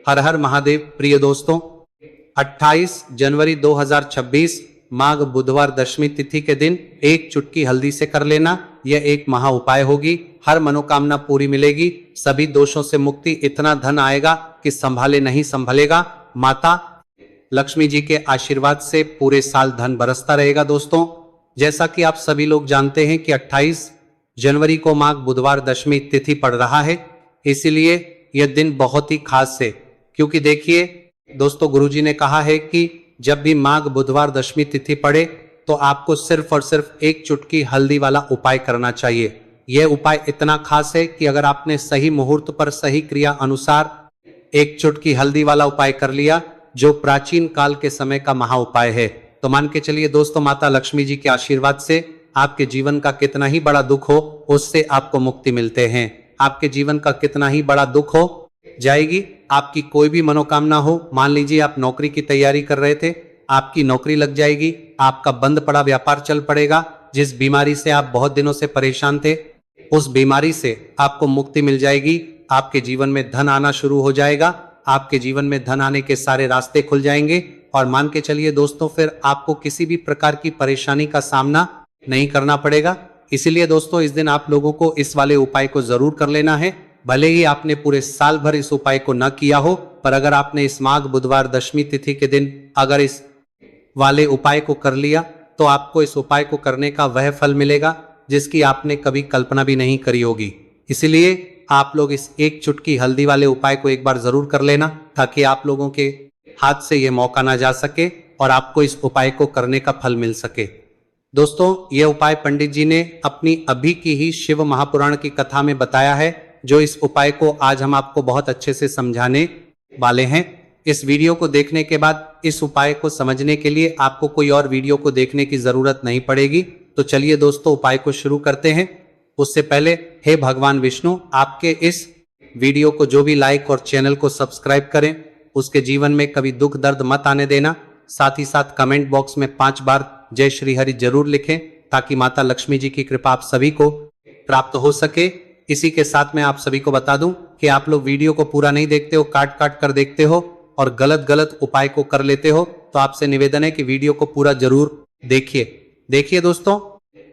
हर हर महादेव। प्रिय दोस्तों, 28 जनवरी 2026 माघ बुधवार दशमी तिथि के दिन एक चुटकी हल्दी से कर लेना यह एक महा उपाय होगी। हर मनोकामना पूरी मिलेगी, सभी दोषों से मुक्ति, इतना धन आएगा कि संभाले नहीं संभलेगा। माता लक्ष्मी जी के आशीर्वाद से पूरे साल धन बरसता रहेगा। दोस्तों, जैसा कि आप सभी लोग जानते हैं कि 28 जनवरी को माघ बुधवार दशमी तिथि पड़ रहा है, इसीलिए यह दिन बहुत ही खास है। क्योंकि देखिए दोस्तों, गुरुजी ने कहा है कि जब भी माघ बुधवार दशमी तिथि पड़े तो आपको सिर्फ और सिर्फ एक चुटकी हल्दी वाला उपाय करना चाहिए। यह उपाय इतना खास है कि अगर आपने सही मुहूर्त पर सही क्रिया अनुसार एक चुटकी हल्दी वाला उपाय कर लिया, जो प्राचीन काल के समय का महा उपाय है, तो मान के चलिए दोस्तों, माता लक्ष्मी जी के आशीर्वाद से आपके जीवन का कितना ही बड़ा दुख हो उससे आपको मुक्ति मिलते हैं। आपके जीवन का कितना ही बड़ा दुख हो जाएगी, आपकी कोई भी मनोकामना हो, मान लीजिए आप नौकरी की तैयारी कर रहे थे, आपकी नौकरी लग जाएगी, आपका बंद पड़ा व्यापार चल पड़ेगा, जिस बीमारी से आप बहुत दिनों से परेशान थे उस बीमारी से आपको मुक्ति मिल जाएगी। आपके जीवन में धन आना शुरू हो जाएगा, आपके जीवन में धन आने के सारे रास्ते खुल जाएंगे और मान के चलिए दोस्तों, फिर आपको किसी भी प्रकार की परेशानी का सामना नहीं करना पड़ेगा। इसीलिए दोस्तों, इस दिन आप लोगों को इस वाले उपाय को जरूर कर लेना है। भले ही आपने पूरे साल भर इस उपाय को न किया हो, पर अगर आपने इस माघ बुधवार दशमी तिथि के दिन अगर इस वाले उपाय को कर लिया तो आपको इस उपाय को करने का वह फल मिलेगा जिसकी आपने कभी कल्पना भी नहीं करी होगी। इसलिए आप लोग इस एक चुटकी हल्दी वाले उपाय को एक बार जरूर कर लेना, ताकि आप लोगों के हाथ से यह मौका ना जा सके और आपको इस उपाय को करने का फल मिल सके। दोस्तों, यह उपाय पंडित जी ने अपनी अभी की ही शिव महापुराण की कथा में बताया है, जो इस उपाय को आज हम आपको बहुत अच्छे से समझाने वाले हैं। इस वीडियो को देखने के बाद इस उपाय को समझने के लिए आपको कोई और वीडियो को देखने की जरूरत नहीं पड़ेगी। तो चलिए दोस्तों, उपाय को शुरू करते हैं। उससे पहले हे भगवान विष्णु, आपके इस वीडियो को जो भी लाइक और चैनल को सब्सक्राइब करें उसके जीवन में कभी दुख दर्द मत आने देना। साथ ही साथ कमेंट बॉक्स में 5 बार जय श्री हरि जरूर लिखें, ताकि माता लक्ष्मी जी की कृपा आप सभी को प्राप्त हो सके। इसी के साथ मैं आप सभी को बता दूं कि आप लोग वीडियो को पूरा नहीं देखते हो, काट काट कर देखते हो और गलत गलत उपाय को कर लेते हो, तो आपसे निवेदन है कि वीडियो को पूरा जरूर देखिए दोस्तों,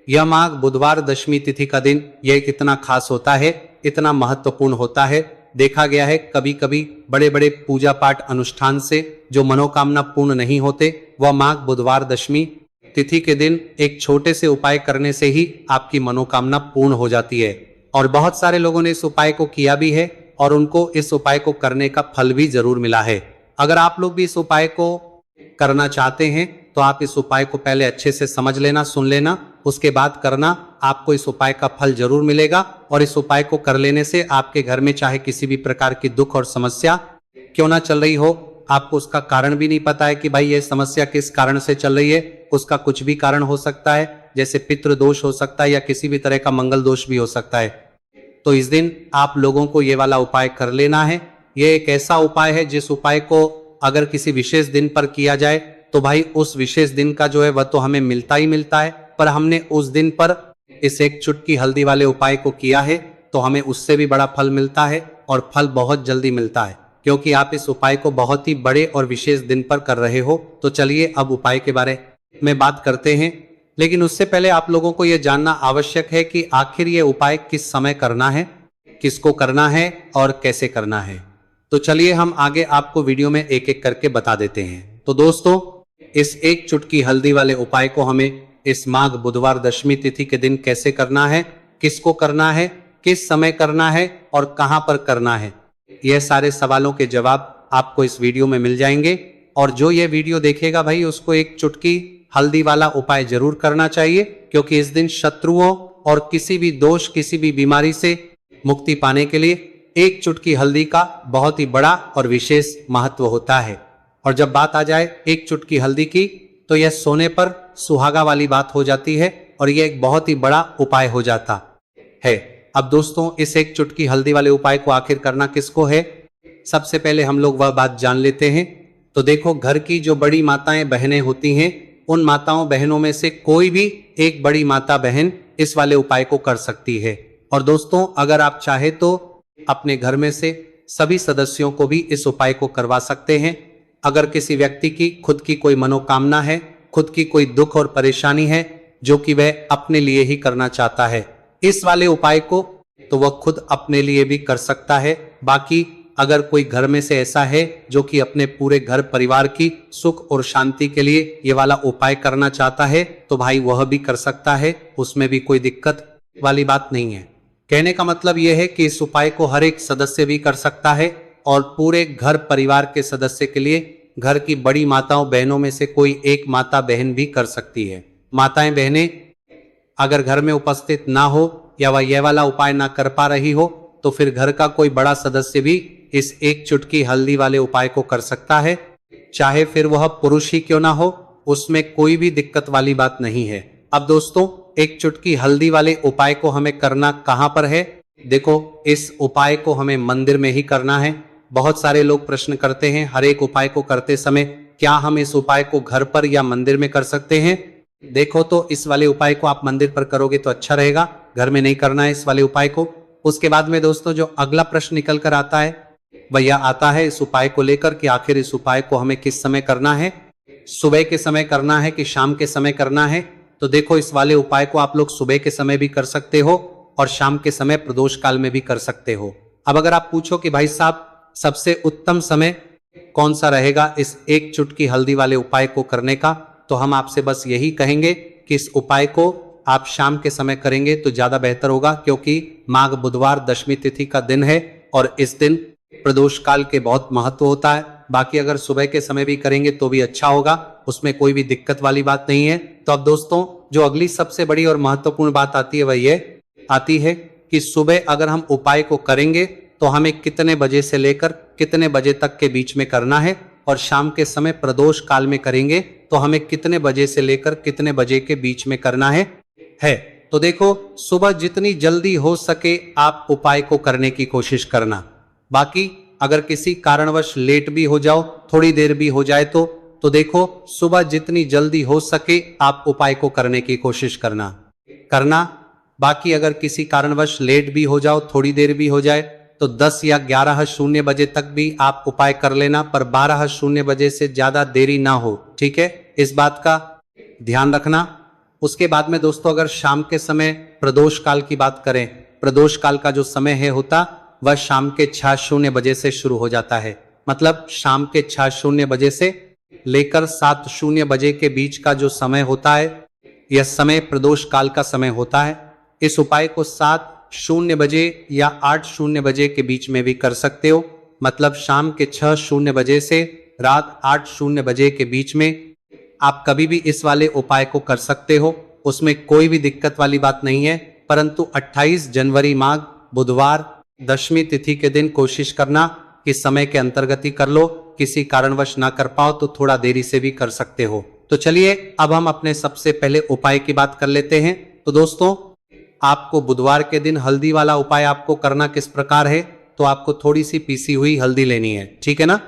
यह माघ बुधवार दशमी तिथि का दिन यह कितना खास होता है, इतना महत्वपूर्ण होता है। देखा गया है कभी कभी बड़े बड़े पूजा पाठ अनुष्ठान से जो मनोकामना पूर्ण नहीं होते, वह माघ बुधवार दशमी तिथि के दिन एक छोटे से उपाय करने से ही आपकी मनोकामना पूर्ण हो जाती है। और बहुत सारे लोगों ने इस उपाय को किया भी है और उनको इस उपाय को करने का फल भी जरूर मिला है। अगर आप लोग भी इस उपाय को करना चाहते हैं तो आप इस उपाय को पहले अच्छे से समझ लेना, सुन लेना, उसके बाद करना। आपको इस उपाय का फल जरूर मिलेगा और इस उपाय को कर लेने से आपके घर में चाहे किसी भी प्रकार की दुख और समस्या क्यों ना चल रही हो, आपको उसका कारण भी नहीं पता है कि भाई ये समस्या किस कारण से चल रही है, उसका कुछ भी कारण हो सकता है, जैसे पितृ दोष हो सकता है या किसी भी तरह का मंगल दोष भी हो सकता है। तो इस दिन आप लोगों को ये वाला उपाय कर लेना है। ये एक ऐसा उपाय है जिस उपाय को अगर किसी विशेष दिन पर किया जाए तो भाई उस विशेष दिन का जो है वह तो हमें मिलता ही मिलता है, पर हमने उस दिन पर इस एक चुटकी हल्दी वाले उपाय को किया है तो हमें उससे भी बड़ा फल मिलता है और फल बहुत जल्दी मिलता है, क्योंकि आप इस उपाय को बहुत ही बड़े और विशेष दिन पर कर रहे हो। तो चलिए अब उपाय के बारे में बात करते हैं, लेकिन उससे पहले आप लोगों को यह जानना आवश्यक है कि आखिर ये उपाय किस समय करना है, किसको करना है और कैसे करना है। तो चलिए हम आगे आपको वीडियो में एक एक करके बता देते हैं। तो दोस्तों, इस एक चुटकी हल्दी वाले उपाय को हमें इस माघ बुधवार दशमी तिथि के दिन कैसे करना है, किसको करना है, किस समय करना है और कहां पर करना है, यह सारे सवालों के जवाब आपको इस वीडियो में मिल जाएंगे। और जो ये वीडियो देखेगा भाई, उसको एक चुटकी हल्दी वाला उपाय जरूर करना चाहिए, क्योंकि इस दिन शत्रुओं और किसी भी दोष, किसी भी बीमारी से मुक्ति पाने के लिए एक चुटकी हल्दी का बहुत ही बड़ा और विशेष महत्व होता है। और जब बात आ जाए एक चुटकी हल्दी की, तो यह सोने पर सुहागा वाली बात हो जाती है और यह एक बहुत ही बड़ा उपाय हो जाता है। अब दोस्तों, इस एक चुटकी हल्दी वाले उपाय को आखिर करना किसको है, सबसे पहले हम लोग वह बात जान लेते हैं। तो देखो, घर की जो बड़ी माताएं बहनें होती हैं, उन माताओं बहनों में से कोई भी एक बड़ी माता बहन इस वाले उपाय को कर सकती है। और दोस्तों, अगर आप चाहे तो अपने घर में से सभी सदस्यों को भी इस उपाय को करवा सकते हैं। अगर किसी व्यक्ति की खुद की कोई मनोकामना है, खुद की कोई दुख और परेशानी है जो कि वह अपने लिए ही करना चाहता है इस वाले उपाय को, तो वह खुद अपने लिए भी कर सकता है। बाकी अगर कोई घर में से ऐसा है जो कि अपने पूरे घर परिवार की सुख और शांति के लिए ये वाला उपाय करना चाहता है, तो भाई वह भी कर सकता है, उसमें भी कोई दिक्कत वाली बात नहीं है। कहने का मतलब यह है कि इस उपाय को हर एक सदस्य भी कर सकता है और पूरे घर परिवार के सदस्य के लिए घर की बड़ी माताओं बहनों में से कोई एक माता बहन भी कर सकती है। माताएं बहनें अगर घर में उपस्थित ना हो या वह यह वाला उपाय ना कर पा रही हो, तो फिर घर का कोई बड़ा सदस्य भी इस एक चुटकी हल्दी वाले उपाय को कर सकता है, चाहे फिर वह पुरुष ही क्यों ना हो, उसमें कोई भी दिक्कत वाली बात नहीं है। अब दोस्तों, एक चुटकी हल्दी वाले उपाय को हमें करना कहां पर है? देखो, इस उपाय को हमें मंदिर में ही करना है। बहुत सारे लोग प्रश्न करते हैं हर एक उपाय को करते समय, क्या हम इस उपाय को घर पर या मंदिर में कर सकते हैं? देखो, तो इस वाले उपाय को आप मंदिर पर करोगे तो अच्छा रहेगा, घर में नहीं करना है इस वाले उपाय को। उसके बाद में दोस्तों जो अगला प्रश्न निकल कर आता है वह यह आता है इस उपाय को लेकर कि आखिर इस उपाय को हमें किस समय करना है, सुबह के समय करना है कि शाम के समय करना है? तो देखो, इस वाले उपाय को आप लोग सुबह के समय भी कर सकते हो और शाम के समय प्रदोष काल में भी कर सकते हो। अब अगर आप पूछो कि भाई साहब सबसे उत्तम समय कौन सा रहेगा इस एक चुटकी हल्दी वाले उपाय को करने का, तो हम आपसे बस यही कहेंगे कि इस उपाय को आप शाम के समय करेंगे तो ज्यादा बेहतर होगा, क्योंकि माघ बुधवार दशमी तिथि का दिन है और इस दिन प्रदोष काल के बहुत महत्व होता है। बाकी अगर सुबह के समय भी करेंगे तो भी अच्छा होगा, उसमें कोई भी दिक्कत वाली बात नहीं है। तो अब दोस्तों जो अगली सबसे बड़ी और महत्वपूर्ण बात आती है वह ये आती है कि सुबह अगर हम उपाय को करेंगे तो हमें कितने बजे से लेकर कितने बजे तक के बीच में करना है, और शाम के समय प्रदोष काल में करेंगे तो हमें कितने बजे से लेकर कितने बजे के बीच में करना है। तो देखो, सुबह जितनी जल्दी हो सके आप उपाय को करने की कोशिश करना। बाकी अगर किसी कारणवश लेट भी हो जाओ, थोड़ी देर भी हो जाए तो देखो, सुबह जितनी जल्दी हो सके आप उपाय को करने की कोशिश करना। बाकी अगर किसी कारणवश लेट भी हो जाओ, थोड़ी देर भी हो जाए, तो 10 या 11:00 बजे तक भी आप उपाय कर लेना, पर 12:00 बजे से ज्यादा देरी ना हो, ठीक है? इस बात का ध्यान रखना। उसके बाद में दोस्तों अगर शाम के समय प्रदोष काल की बात करें, प्रदोष काल का जो समय है होता वह शाम के 6:00 बजे से शुरू हो जाता है। मतलब शाम के 6:00 बजे से लेकर 7:00 बजे के बीच का जो समय होता है, यह समय प्रदोष काल का समय होता है। इस उपाय को 7:00 बजे या 8:00 बजे के बीच में भी कर सकते हो। मतलब शाम के 6:00 बजे से रात 8:00 बजे के बीच में आप कभी भी इस वाले उपाय को कर सकते हो, उसमें कोई भी दिक्कत वाली बात नहीं है। परंतु 28 जनवरी माघ बुधवार दशमी तिथि के दिन कोशिश करना कि समय के अंतर्गत ही कर लो, किसी कारणवश ना कर पाओ तो थोड़ा देरी से भी कर सकते हो। तो चलिए अब हम अपने सबसे पहले उपाय की बात कर लेते हैं। तो दोस्तों आपको बुधवार के दिन हल्दी वाला उपाय आपको करना किस प्रकार है, तो आपको थोड़ी सी पीसी हुई हल्दी लेनी है, ठीक है ना?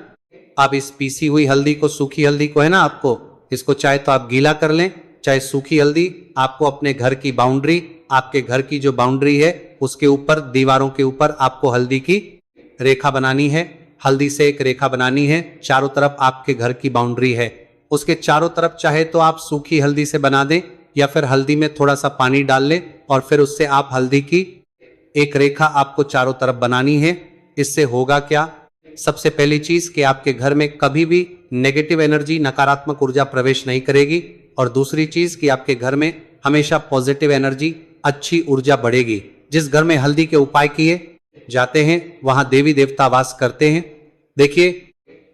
अब इस पीसी हुई हल्दी को, सूखी हल्दी को है ना, आपको इसको चाहे तो आप गीला कर लें, चाहे सूखी हल्दी आपको अपने घर की बाउंड्री, आपके घर की जो बाउंड्री है उसके ऊपर, दीवारों के ऊपर आपको हल्दी की रेखा बनानी है। हल्दी से एक रेखा बनानी है, चारों तरफ आपके घर की बाउंड्री है, उसके चारों तरफ चाहे तो आप सूखी हल्दी से बना दें या फिर हल्दी में थोड़ा सा पानी डाल लें और फिर उससे आप हल्दी की एक रेखा आपको चारों तरफ बनानी है। इससे होगा क्या? सबसे पहली चीज कि आपके घर में कभी भी नेगेटिव एनर्जी, नकारात्मक ऊर्जा प्रवेश नहीं करेगी, और दूसरी चीज कि आपके घर में हमेशा पॉजिटिव एनर्जी, अच्छी ऊर्जा बढ़ेगी। जिस घर में हल्दी के उपाय किए जाते हैं वहां देवी देवता वास करते हैं। देखिए,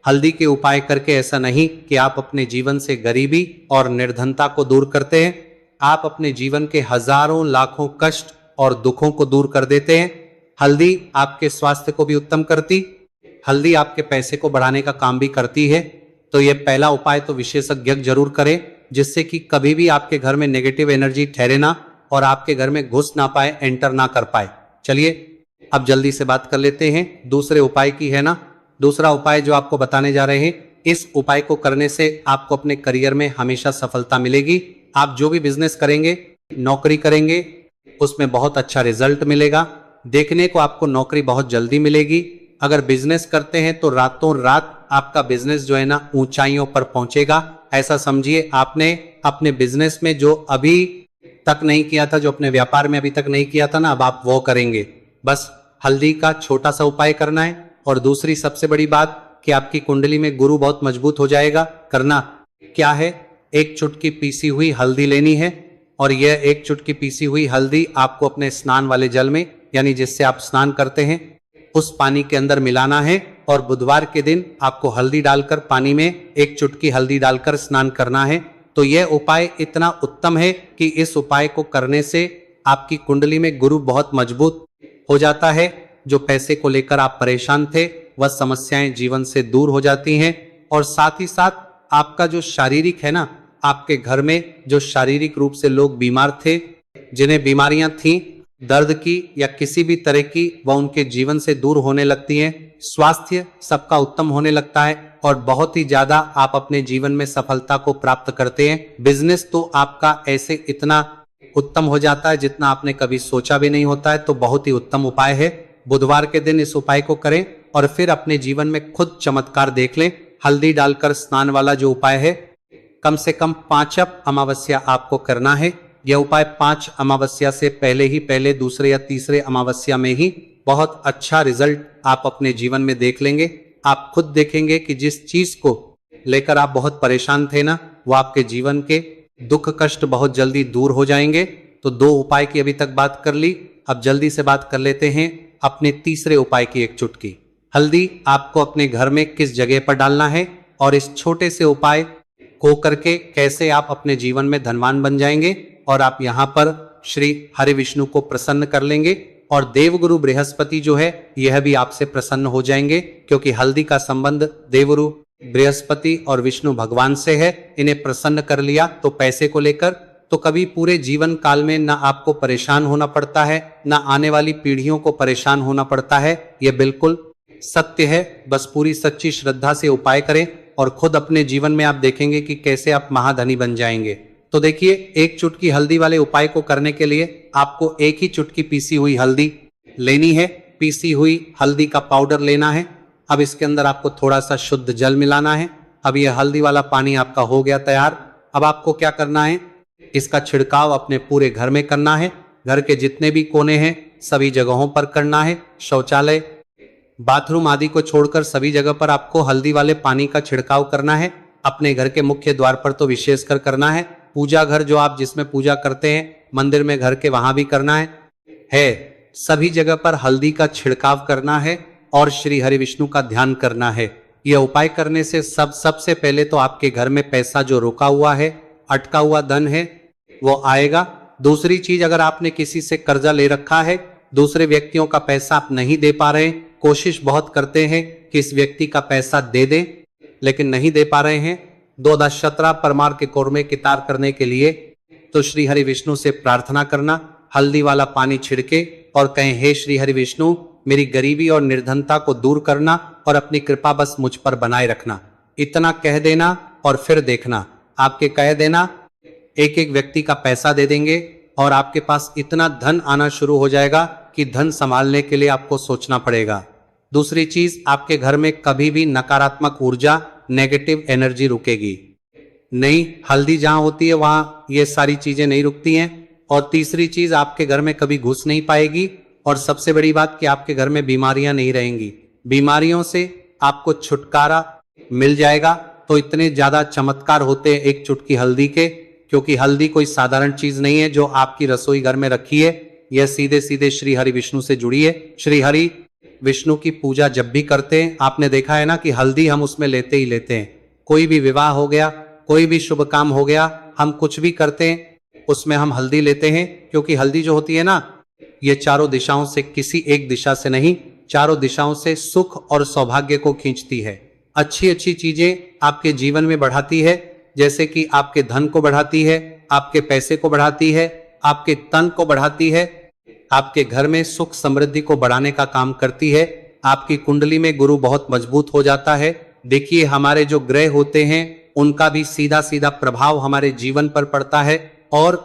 हल्दी के उपाय करके ऐसा नहीं कि आप अपने जीवन से गरीबी और निर्धनता को दूर करते हैं, आप अपने जीवन के हजारों लाखों कष्ट और दुखों को दूर कर देते हैं। हल्दी आपके स्वास्थ्य को भी उत्तम करती, हल्दी आपके पैसे को बढ़ाने का काम भी करती है। तो यह पहला उपाय तो विशेषज्ञ जरूर करें, जिससे कि कभी भी आपके घर में नेगेटिव एनर्जी ठहरे ना और आपके घर में घुस ना पाए, एंटर ना कर पाए। चलिए अब जल्दी से बात कर लेते हैं दूसरे उपाय की, है ना? दूसरा उपाय जो आपको बताने जा रहे हैं, इस उपाय को करने से आपको अपने करियर में हमेशा सफलता मिलेगी। आप जो भी बिजनेस करेंगे, नौकरी करेंगे, उसमें बहुत अच्छा रिजल्ट मिलेगा। देखने को आपको नौकरी बहुत जल्दी मिलेगी, अगर बिजनेस करते हैं तो रातों रात आपका बिजनेस जो है ना ऊंचाइयों पर पहुंचेगा। ऐसा समझिए आपने अपने बिजनेस में जो अभी तक नहीं किया था, जो अपने व्यापार में अभी तक नहीं किया था ना, अब आप वो करेंगे। बस हल्दी का छोटा सा उपाय करना है। और दूसरी सबसे बड़ी बात कि आपकी कुंडली में गुरु बहुत मजबूत हो जाएगा। करना क्या है, एक चुटकी पीसी हुई हल्दी लेनी है और यह एक चुटकी पीसी हुई हल्दी आपको अपने स्नान वाले जल में, यानी जिससे आप स्नान करते हैं, उस पानी के अंदर मिलाना है। और बुधवार के दिन आपको हल्दी डालकर पानी में एक चुटकी हल्दी डालकर स्नान करना है। तो यह उपाय इतना उत्तम है कि इस उपाय को करने से आपकी कुंडली में गुरु बहुत मजबूत हो जाता है। जो पैसे को लेकर आप परेशान थे वह समस्याएं जीवन से दूर हो जाती हैं। और साथ ही साथ आपका जो शारीरिक है ना, आपके घर में जो शारीरिक रूप से लोग बीमार थे, जिन्हें बीमारियां थी दर्द की या किसी भी तरह की, वह उनके जीवन से दूर होने लगती हैं। स्वास्थ्य सबका उत्तम होने लगता है और बहुत ही ज्यादा आप अपने जीवन में सफलता को प्राप्त करते हैं। बिजनेस तो आपका ऐसे इतना उत्तम हो जाता है जितना आपने कभी सोचा भी नहीं होता है। तो बहुत ही उत्तम उपाय है। बुधवार के दिन इस उपाय को करें और फिर अपने जीवन में खुद चमत्कार देख लें। हल्दी डालकर स्नान वाला जो उपाय है, कम से कम 5 अमावस्या आपको करना है। यह उपाय 5 अमावस्या से पहले ही, पहले दूसरे या तीसरे अमावस्या में ही बहुत अच्छा रिजल्ट आप अपने जीवन में देख लेंगे। आप खुद देखेंगे कि जिस चीज को लेकर आप बहुत परेशान थे ना, वो आपके जीवन के दुख कष्ट बहुत जल्दी दूर हो जाएंगे। तो 2 उपाय की अभी तक बात कर ली। अब जल्दी से बात कर लेते हैं अपने तीसरे उपाय की। एक चुटकी हल्दी आपको अपने घर में किस जगह पर डालना है और इस छोटे से उपाय को करके कैसे आप अपने जीवन में धनवान बन जाएंगे और आप यहाँ पर श्री हरि विष्णु को प्रसन्न कर लेंगे। और देवगुरु बृहस्पति जो है यह भी आपसे प्रसन्न हो जाएंगे, क्योंकि हल्दी का संबंध देवगुरु बृहस्पति और विष्णु भगवान से है। इन्हें प्रसन्न कर लिया तो पैसे को लेकर तो कभी पूरे जीवन काल में ना आपको परेशान होना पड़ता है, ना आने वाली पीढ़ियों को परेशान होना पड़ता है। यह बिल्कुल सत्य है। बस पूरी सच्ची श्रद्धा से उपाय करें और खुद अपने जीवन में आप देखेंगे कि कैसे आप महाधनी बन जाएंगे। तो देखिए, एक चुटकी हल्दी वाले उपाय को करने के लिए आपको एक ही चुटकी पीसी हुई हल्दी लेनी है। पीसी हुई हल्दी का पाउडर लेना है। अब इसके अंदर आपको थोड़ा सा शुद्ध जल मिलाना है। अब यह हल्दी वाला पानी आपका हो गया तैयार। अब आपको क्या करना है, इसका छिड़काव अपने पूरे घर में करना है। घर के जितने भी कोने हैं सभी जगहों पर करना है। शौचालय, बाथरूम आदि को छोड़कर सभी जगह पर आपको हल्दी वाले पानी का छिड़काव करना है। अपने घर के मुख्य द्वार पर तो विशेषकर करना है। पूजा घर जो आप जिसमें पूजा करते हैं, मंदिर में घर के, वहां भी करना है। सभी जगह पर हल्दी का छिड़काव करना है और श्री हरि विष्णु का ध्यान करना है। यह उपाय करने से सबसे पहले तो आपके घर में पैसा जो रुका हुआ है, अटका हुआ धन है, वो आएगा। दूसरी चीज, अगर आपने किसी से कर्जा ले रखा है, दूसरे व्यक्तियों का पैसा आप नहीं दे पा रहे हैं, कोशिश बहुत करते हैं कि इस व्यक्ति का पैसा दे दें लेकिन नहीं दे पा रहे हैं, 2 परमार के कोरमे कितार करने के लिए तो श्री हरि विष्णु से प्रार्थना करना, हल्दी वाला पानी छिड़के और कहें, हे श्री हरि विष्णु, मेरी गरीबी और निर्धनता को दूर करना और अपनी कृपा बस मुझ पर बनाए रखना। इतना कह देना और फिर देखना, आपके कह देना एक एक व्यक्ति का पैसा दे देंगे और आपके पास इतना धन आना शुरू हो जाएगा कि धन संभालने के लिए आपको सोचना पड़ेगा। दूसरी चीज, आपके घर में कभी भी नकारात्मक ऊर्जा, नेगेटिव एनर्जी रुकेगी नहीं। हल्दी जहां होती है वहां ये सारी चीजें नहीं रुकती हैं। और तीसरी चीज, आपके घर में कभी घुस नहीं पाएगी। और सबसे बड़ी बात कि आपके घर में बीमारियां नहीं रहेंगी। बीमारियों से आपको छुटकारा मिल जाएगा। तो इतने ज्यादा चमत्कार होते हैं एक चुटकी हल्दी के, क्योंकि हल्दी कोई साधारण चीज नहीं है जो आपकी रसोई घर में रखी है। यह सीधे सीधे श्री हरि विष्णु से जुड़ी है। श्री हरि विष्णु की पूजा जब भी करते हैं, आपने देखा है ना कि हल्दी हम उसमें लेते ही लेते हैं। कोई भी विवाह हो गया, कोई भी शुभ काम हो गया, हम कुछ भी करते हैं उसमें हम हल्दी लेते हैं। क्योंकि हल्दी जो होती है ना, ये चारों दिशाओं से, किसी एक दिशा से नहीं, चारों दिशाओं से सुख और सौभाग्य को खींचती है। अच्छी अच्छी चीजें आपके जीवन में बढ़ाती है, जैसे कि आपके धन को बढ़ाती है, आपके पैसे को बढ़ाती है, आपके तन को बढ़ाती है, आपके घर में सुख समृद्धि को बढ़ाने का काम करती है। आपकी कुंडली में गुरु बहुत मजबूत हो जाता है। देखिए, हमारे जो ग्रह होते हैं उनका भी सीधा सीधा प्रभाव हमारे जीवन पर पड़ता है। और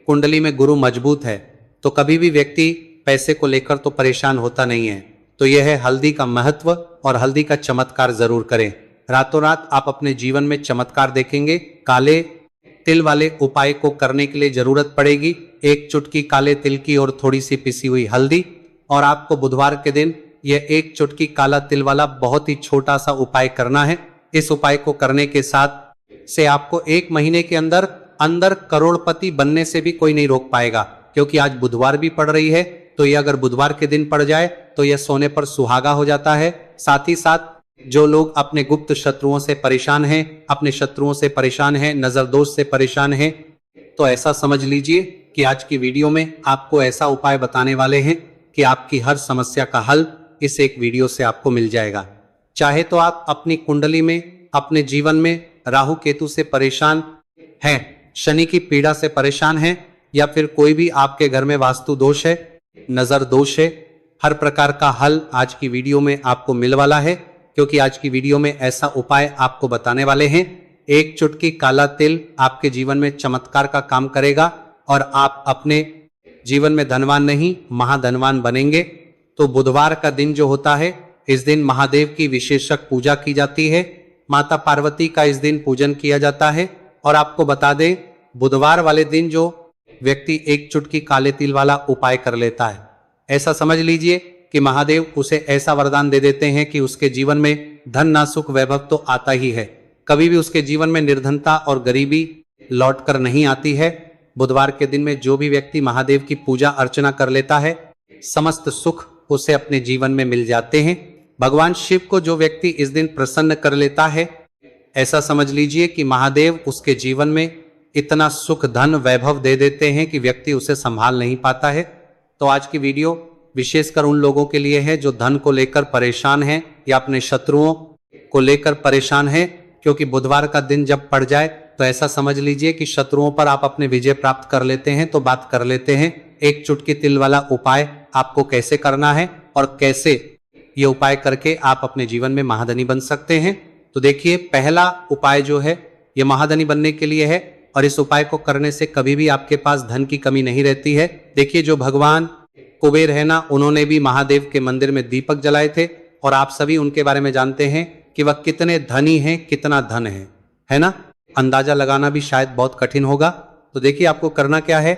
कुंडली में गुरु मजबूत है तो कभी भी व्यक्ति पैसे को लेकर तो परेशान होता नहीं है। तो यह है हल्दी का महत्व और हल्दी का चमत्कार जरूर करें। रातों रात आप अपने जीवन में चमत्कार देखेंगे। काले तिल वाले उपाय को करने के लिए जरूरत पड़ेगी एक चुटकी काले तिल की और थोड़ी सी पिसी हुई हल्दी। और आपको बुधवार के दिन यह एक चुटकी काला तिल वाला बहुत ही छोटा सा उपाय करना है। इस उपाय को करने के साथ से आपको 1 महीने के अंदर अंदर करोड़पति बनने से भी कोई नहीं रोक पाएगा, क्योंकि आज बुधवार भी पड़ रही है। तो ये अगर बुधवार के दिन पड़ जाए तो यह सोने पर सुहागा हो जाता है। साथ ही साथ जो लोग अपने गुप्त शत्रुओं से परेशान हैं, अपने शत्रुओं से परेशान हैं, नजर दोष से परेशान हैं, तो ऐसा समझ लीजिए कि आज की वीडियो में आपको ऐसा उपाय बताने वाले हैं कि आपकी हर समस्या का हल इस एक वीडियो से आपको मिल जाएगा। चाहे तो आप अपनी कुंडली में, अपने जीवन में राहु केतु से परेशान हैं, शनि की पीड़ा से परेशान हैं, या फिर कोई भी आपके घर में वास्तु दोष है, नजर दोष है, हर प्रकार का हल आज की वीडियो में आपको मिल वाला है। क्योंकि आज की वीडियो में ऐसा उपाय आपको बताने वाले हैं, एक चुटकी काला तिल आपके जीवन में चमत्कार का काम करेगा और आप अपने जीवन में धनवान नहीं महाधनवान बनेंगे। तो बुधवार का दिन जो होता है, इस दिन महादेव की विशेषक पूजा की जाती है, माता पार्वती का इस दिन पूजन किया जाता है। और आपको बता दें, बुधवार वाले दिन जो व्यक्ति एक चुटकी काले तिल वाला उपाय कर लेता है, ऐसा समझ लीजिए कि महादेव उसे ऐसा वरदान दे देते हैं कि उसके जीवन में धन ना सुख वैभव तो आता ही है, कभी भी उसके जीवन में निर्धनता और गरीबी लौट कर नहीं आती है। बुधवार के दिन में जो भी व्यक्ति महादेव की पूजा अर्चना कर लेता है, समस्त सुख उसे अपने जीवन में मिल जाते हैं। भगवान शिव को जो व्यक्ति इस दिन प्रसन्न कर लेता है, ऐसा समझ लीजिए कि महादेव उसके जीवन में इतना सुख धन वैभव दे देते हैं कि व्यक्ति उसे संभाल नहीं पाता है। तो आज की वीडियो विशेषकर उन लोगों के लिए है जो धन को लेकर परेशान हैं या अपने शत्रुओं को लेकर परेशान हैं, क्योंकि बुधवार का दिन जब पड़ जाए तो ऐसा समझ लीजिए कि शत्रुओं पर आप अपने विजय प्राप्त कर लेते हैं। तो बात कर लेते हैं एक चुटकी तिल वाला उपाय आपको कैसे करना है और कैसे ये उपाय करके आप अपने जीवन में महाधनी बन सकते हैं। तो देखिए, पहला उपाय जो है ये महाधनी बनने के लिए है और इस उपाय को करने से कभी भी आपके पास धन की कमी नहीं रहती है। देखिए, जो भगवान कुबेर है ना, उन्होंने भी महादेव के मंदिर में दीपक जलाए थे और आप सभी उनके बारे में जानते हैं कि वह कितने धनी हैं, कितना धन है ना। अंदाजा लगाना भी शायद बहुत कठिन होगा। तो देखिए, आपको करना क्या है,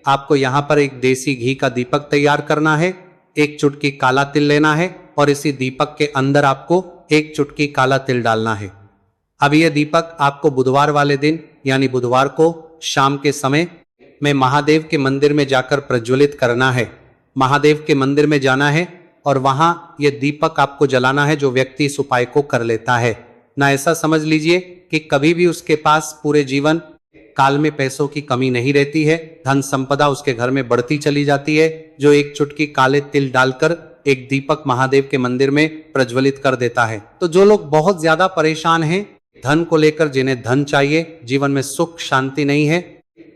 आपको यहाँ पर एक देसी घी का दीपक तैयार करना है, एक चुटकी काला तिल लेना है और इसी दीपक के अंदर आपको एक चुटकी काला तिल डालना है। अब यह दीपक आपको बुधवार वाले दिन यानी बुधवार को शाम के समय में महादेव के मंदिर में जाकर प्रज्वलित करना है। महादेव के मंदिर में जाना है और वहां यह दीपक आपको जलाना है जो व्यक्ति इस उपाय को कर लेता है ना। ऐसा समझ लीजिए कि कभी भी उसके पास पूरे जीवन काल में पैसों की कमी नहीं रहती है, धन संपदा उसके घर में बढ़ती चली जाती है, जो एक चुटकी काले तिल डालकर एक दीपक महादेव के मंदिर में प्रज्वलित कर देता है। तो जो लोग बहुत ज्यादा परेशान हैं धन को लेकर, जिन्हें धन चाहिए, जीवन में सुख शांति नहीं है,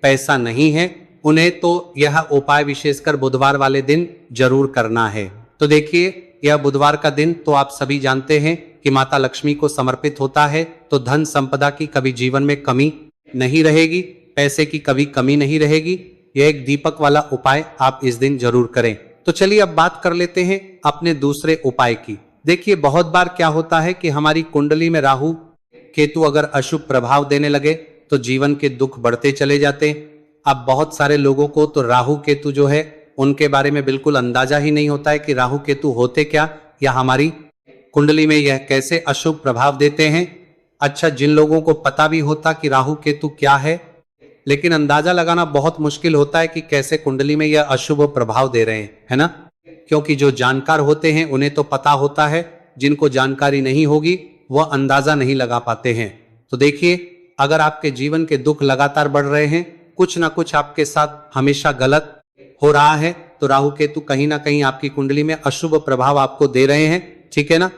पैसा नहीं है, उन्हें तो यह उपाय विशेषकर बुधवार वाले दिन जरूर करना है। तो देखिए, यह बुधवार का दिन तो आप सभी जानते हैं कि माता लक्ष्मी को समर्पित होता है, तो धन संपदा की कभी जीवन में कमी नहीं रहेगी, पैसे की कभी कमी नहीं रहेगी। यह एक दीपक वाला उपाय आप इस दिन जरूर करें। तो चलिए अब बात कर लेते हैं अपने दूसरे उपाय की। देखिए, बहुत बार क्या होता है कि हमारी कुंडली में राहु केतु अगर अशुभ प्रभाव देने लगे तो जीवन के दुख बढ़ते चले जाते। अब बहुत सारे लोगों को तो राहु केतु जो है उनके बारे में बिल्कुल अंदाजा ही नहीं होता है कि राहु केतु होते क्या, या हमारी कुंडली में यह कैसे अशुभ प्रभाव देते हैं। अच्छा, जिन लोगों को पता भी होता कि राहु केतु क्या है, लेकिन अंदाजा लगाना बहुत मुश्किल होता है कि कैसे कुंडली में यह अशुभ प्रभाव दे रहे हैं, है ना। क्योंकि जो जानकार होते हैं उन्हें तो पता होता है, जिनको जानकारी नहीं होगी वह अंदाजा नहीं लगा पाते हैं। तो देखिए, अगर आपके जीवन के दुख लगातार बढ़ रहे हैं, कुछ ना कुछ आपके साथ हमेशा गलत हो रहा है, तो राहु केतु कहीं ना कहीं आपकी कुंडली में अशुभ प्रभाव आपको दे रहे हैं, ठीक है ना।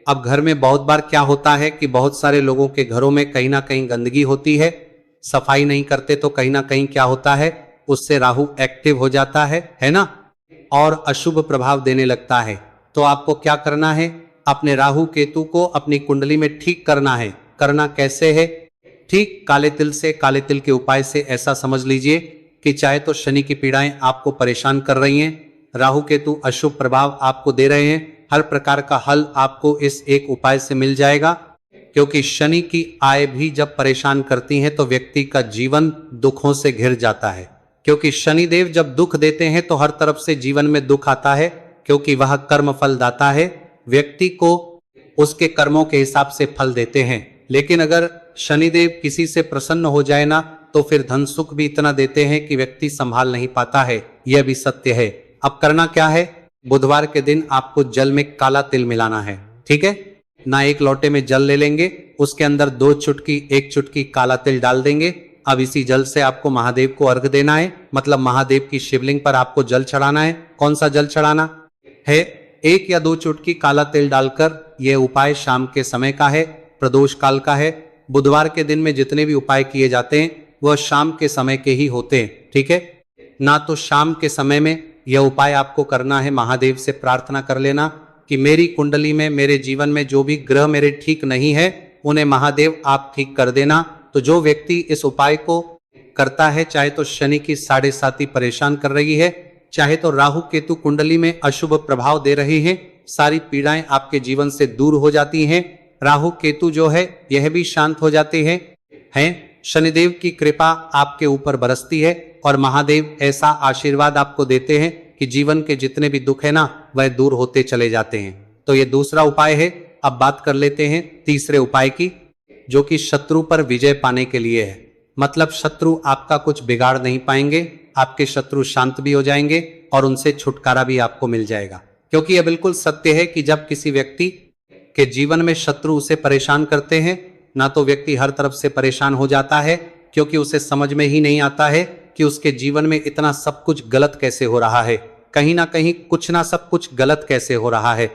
अब घर में बहुत बार क्या होता है कि बहुत सारे लोगों के घरों में कहीं ना कहीं गंदगी होती है, सफाई नहीं करते, तो कहीं ना कहीं क्या होता है, उससे राहु एक्टिव हो जाता है ना, और अशुभ प्रभाव देने लगता है। तो आपको क्या करना है, अपने राहु केतु को अपनी कुंडली में ठीक करना है। करना कैसे है, ठीक काले तिल से, काले तिल के उपाय से। ऐसा समझ लीजिए कि चाहे तो शनि की पीड़ाएं आपको परेशान कर रही हैं, राहु केतु अशुभ प्रभाव आपको दे रहे हैं, हर प्रकार का हल आपको इस एक उपाय से मिल जाएगा। क्योंकि शनि की आय भी जब परेशान करती हैं तो व्यक्ति का जीवन दुखों से घिर जाता है। क्योंकि शनिदेव जब दुख देते हैं तो हर तरफ से जीवन में दुख आता है, क्योंकि वह कर्म फल दाता है, व्यक्ति को उसके कर्मों के हिसाब से फल देते हैं। लेकिन अगर शनिदेव किसी से प्रसन्न हो जाए ना, तो फिर धन सुख भी इतना देते हैं कि व्यक्ति संभाल नहीं पाता है। यह भी सत्य है। अब करना क्या है, बुधवार के दिन आपको जल में काला तिल मिलाना है। ठीक है ना, एक लोटे में जल ले लेंगे, उसके अंदर 2 चुटकी 1 चुटकी काला तिल डाल देंगे। अब इसी जल से आपको महादेव को अर्घ देना है, मतलब महादेव की शिवलिंग पर आपको जल चढ़ाना है। कौन सा जल चढ़ाना है, 1 या 2 चुटकी काला तिल डालकर। यह उपाय शाम के समय का है, प्रदोष काल का है। बुधवार के दिन में जितने भी उपाय किए जाते हैं वह शाम के समय के ही होते हैं। ठीक है ना, तो शाम के समय में यह उपाय आपको करना है। महादेव से प्रार्थना कर लेना कि मेरी कुंडली में, मेरे जीवन में जो भी ग्रह मेरे ठीक नहीं है उन्हें महादेव आप ठीक कर देना। तो जो व्यक्ति इस उपाय को करता है, चाहे तो शनि की 7.5 परेशान कर रही है, चाहे तो राहु केतु कुंडली में अशुभ प्रभाव दे रहे हैं, सारी पीड़ाएं आपके जीवन से दूर हो जाती हैं। राहु केतु जो है यह भी शांत हो जाते हैं। शनिदेव की कृपा आपके ऊपर बरसती है और महादेव ऐसा आशीर्वाद आपको देते हैं कि जीवन के जितने भी दुख है ना, वह दूर होते चले जाते हैं। तो ये दूसरा उपाय है। अब बात कर लेते हैं तीसरे उपाय की, जो कि शत्रु पर विजय पाने के लिए है। मतलब शत्रु आपका कुछ बिगाड़ नहीं पाएंगे, आपके शत्रु शांत भी हो जाएंगे और उनसे छुटकारा भी आपको मिल जाएगा। क्योंकि यह बिल्कुल सत्य है कि जब किसी व्यक्ति के जीवन में शत्रु उसे परेशान करते हैं ना, तो व्यक्ति हर तरफ से परेशान हो जाता है, क्योंकि उसे समझ में ही नहीं आता है कि उसके जीवन में इतना सब कुछ गलत कैसे हो रहा है। कहीं ना कहीं कुछ ना सब कुछ गलत कैसे हो रहा है।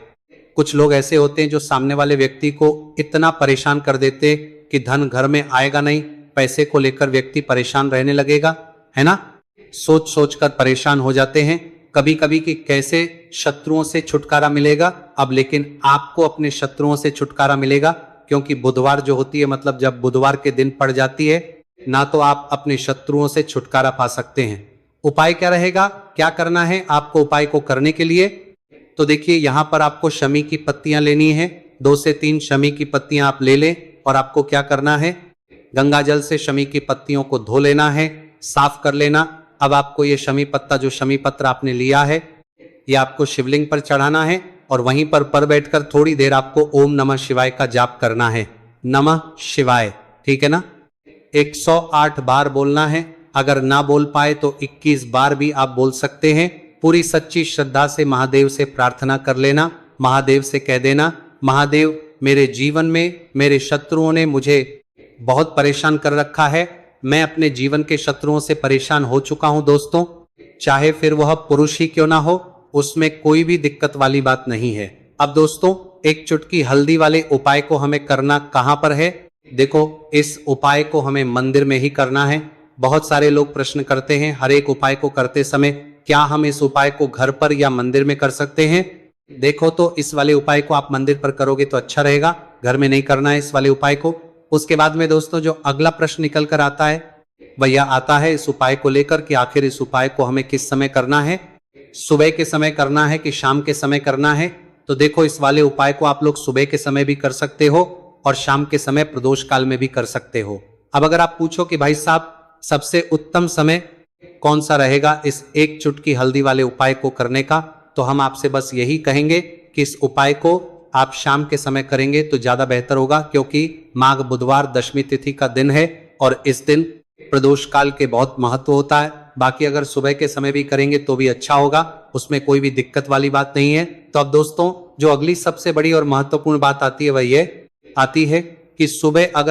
कुछ लोग ऐसे होते हैं जो सामने वाले व्यक्ति को इतना परेशान कर देते कि धन घर में आएगा नहीं, पैसे को लेकर व्यक्ति परेशान रहने लगेगा, है ना। सोच सोच कर परेशान हो जाते हैं कभी कभी कि कैसे शत्रुओं से छुटकारा मिलेगा। अब लेकिन आपको अपने शत्रुओं से छुटकारा मिलेगा, क्योंकि बुधवार जो होती है, मतलब जब बुधवार के दिन पड़ जाती है ना, तो आप अपने शत्रुओं से छुटकारा पा सकते हैं। उपाय क्या रहेगा, क्या करना है आपको उपाय को करने के लिए? तो देखिए, यहां पर आपको शमी की पत्तियां लेनी है। 2 से 3 शमी की पत्तियां आप ले लें और आपको क्या करना है, गंगा जल से शमी की पत्तियों को धो लेना है, साफ कर लेना। अब आपको ये शमी पत्ता, जो शमी पत्र आपने लिया है, ये आपको शिवलिंग पर चढ़ाना है और वहीं पर बैठकर थोड़ी देर आपको ओम नमः शिवाय का जाप करना है। नमः शिवाय, ठीक है ना, 108 बार बोलना है। अगर ना बोल पाए तो 21 बार भी आप बोल सकते हैं। पूरी सच्ची श्रद्धा से महादेव से प्रार्थना कर लेना। महादेव से कह देना, महादेव मेरे जीवन में मेरे शत्रुओं ने मुझे बहुत परेशान कर रखा है। मैं अपने जीवन के शत्रुओं से परेशान हो चुका हूं दोस्तों, चाहे फिर वह पुरुष ही क्यों ना हो, उसमें कोई भी दिक्कत वाली बात नहीं है। अब दोस्तों, एक चुटकी हल्दी वाले उपाय को हमें करना कहां पर है? देखो, इस उपाय को हमें मंदिर में ही करना है। बहुत सारे लोग प्रश्न करते हैं हर एक उपाय को करते समय, क्या हम इस उपाय को घर पर या मंदिर में कर सकते हैं? देखो, तो इस वाले उपाय को आप मंदिर पर करोगे तो अच्छा रहेगा, घर में नहीं करना है इस वाले उपाय को। उसके बाद में दोस्तों, जो अगला प्रश्न निकल कर आता है वह यह आता है इस उपाय को लेकर कि आखिर इस उपाय को हमें किस समय करना है, सुबह के समय करना है कि शाम के समय करना है? तो देखो, इस वाले उपाय को आप लोग सुबह के समय भी कर सकते हो और शाम के समय प्रदोष काल में भी कर सकते हो। अब अगर आप पूछो कि भाई साहब, सबसे उत्तम समय कौन सा रहेगा इस एक चुटकी हल्दी वाले उपाय को करने का, तो हम आपसे बस यही कहेंगे कि इस उपाय को आप शाम के समय करेंगे तो ज्यादा बेहतर होगा, क्योंकि माघ बुधवार दशमी तिथि का दिन है और इस दिन प्रदोष काल के बहुत महत्व होता है। बाकी अगर सुबह के समय भी करेंगे तो भी अच्छा होगा, उसमें कोई भी दिक्कत वाली बात नहीं है। तो अब दोस्तों, जो अगली सबसे बड़ी और महत्वपूर्ण बात आती है वह ये आती है कि सुबह अगर